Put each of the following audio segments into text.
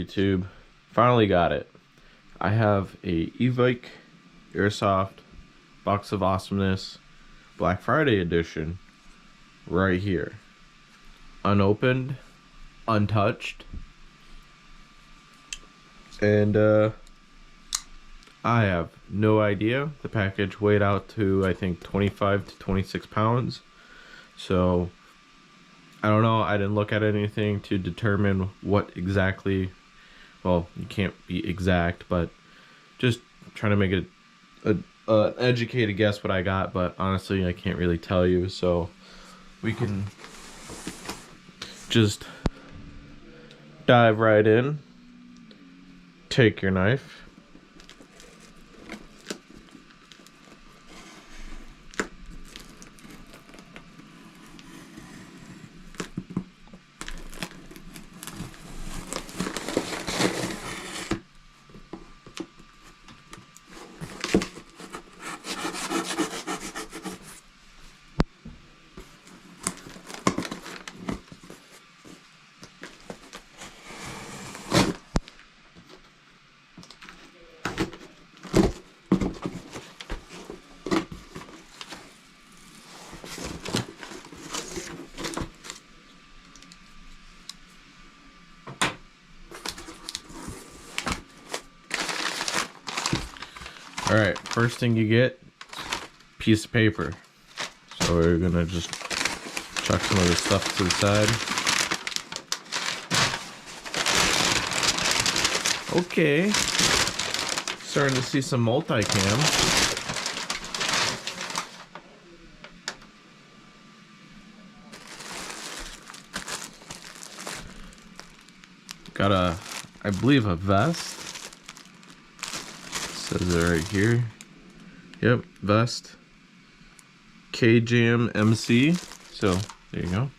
YouTube. Finally got it. I have a Evike Airsoft Box of Awesomeness Black Friday edition right here. Unopened, untouched. And I have no idea. The package weighed out to, I think, 25 to 26 pounds. So I don't know. I didn't look at anything to determine what exactly. Well, you can't be exact, but just trying to make it an educated guess what I got. But honestly, I can't really tell you. So we can just dive right in. Take your knife. Alright, first thing you get, piece of paper. So we're gonna just chuck some of this stuff to the side. Okay, starting to see some multicam. Got I believe a vest. Says it right here. Yep, vest. Krytac M4. So there you go.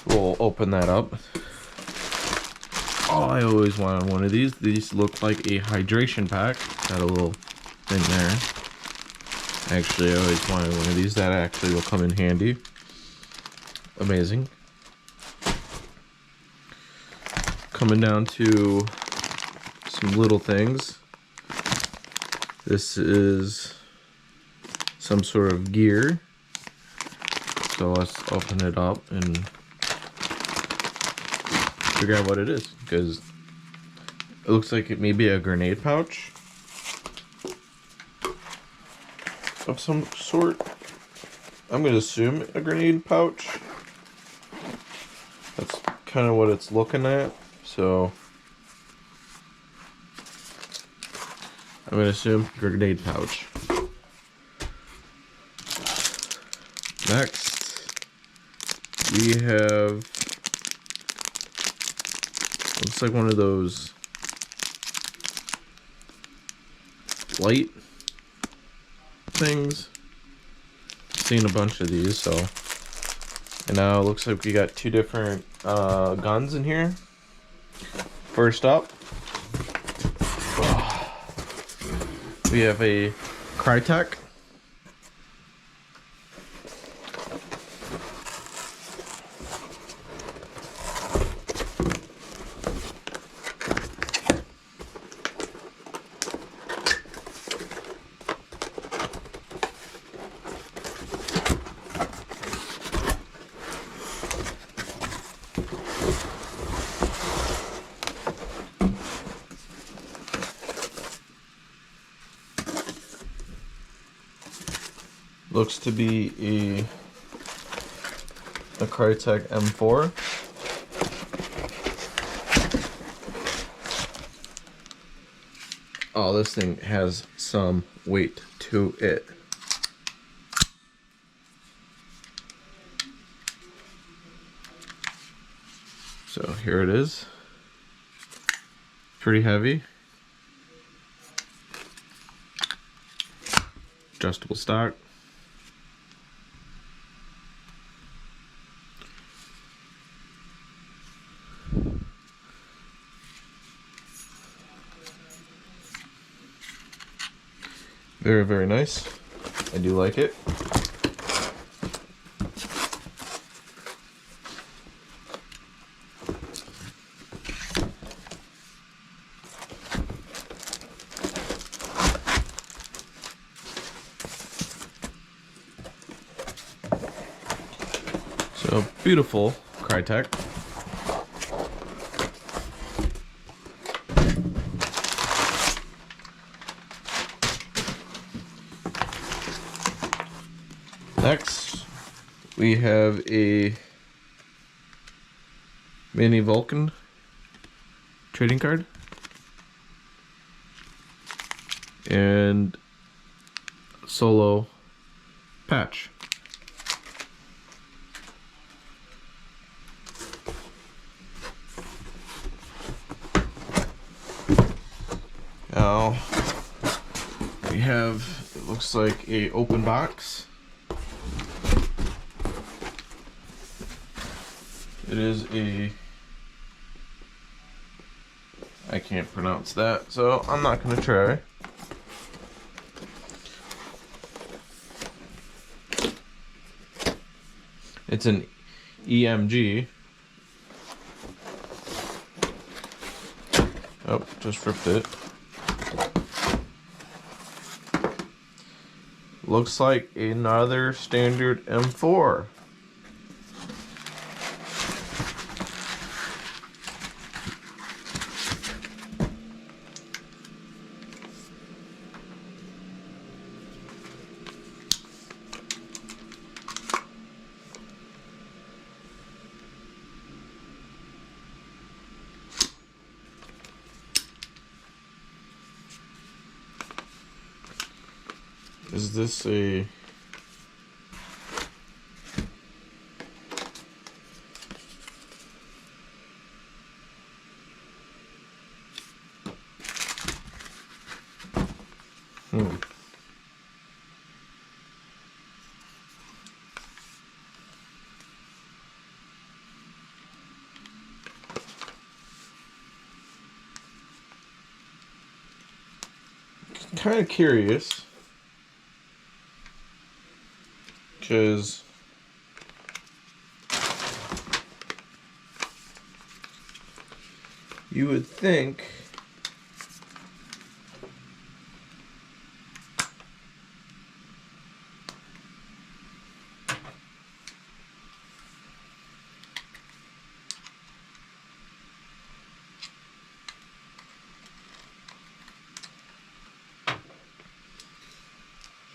We'll open that up. Oh, I always wanted one of these. These look like a hydration pack. Got a little thing there. Actually, I always wanted one of these. That actually will come in handy. Amazing. Coming down to some little things. This is some sort of gear. So let's open it up and figure out what it is, because it looks like it may be a grenade pouch of some sort. I'm gonna assume a grenade pouch. That's kind of what it's looking at. So I'm gonna assume grenade pouch. Next, we have, looks like one of those light things. Seen a bunch of these, so. And now it looks like we got two different guns in here. First up, we have a Krytac. Looks to be a Krytac M4. Oh, this thing has some weight to it. So here it is. Pretty heavy. Adjustable stock. Very, very nice. I do like it. So beautiful Krytac. Next, we have a mini Vulcan trading card and solo patch. Now we have, it looks like a open box. It is a, I can't pronounce that, so I'm not gonna try. It's an EMG. Oh, just ripped it. Looks like another standard M4. Is this a... Kind of curious, because you would think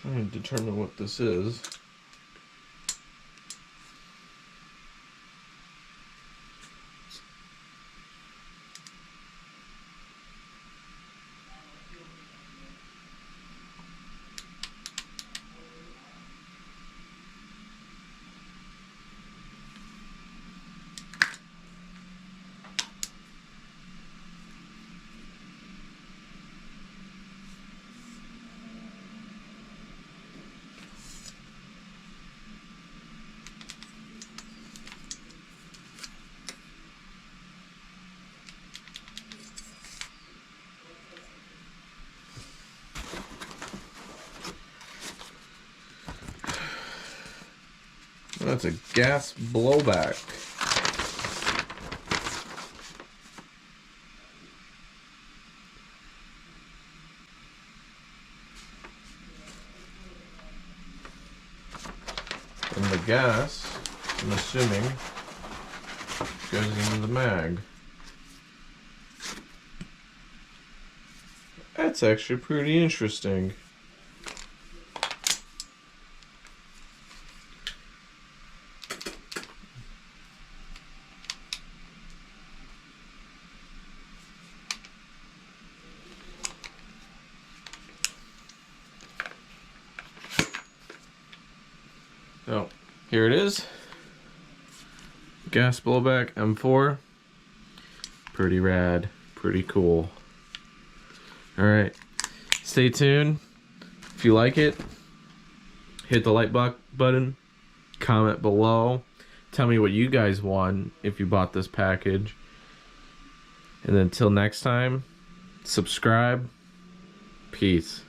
trying to determine what this is. That's a gas blowback. And the gas, I'm assuming, goes into the mag. That's actually pretty interesting. So, here it is. Gas blowback M4. Pretty rad. Pretty cool. Alright. Stay tuned. If you like it, hit the like button. Comment below. Tell me what you guys want if you bought this package. And until next time, subscribe. Peace.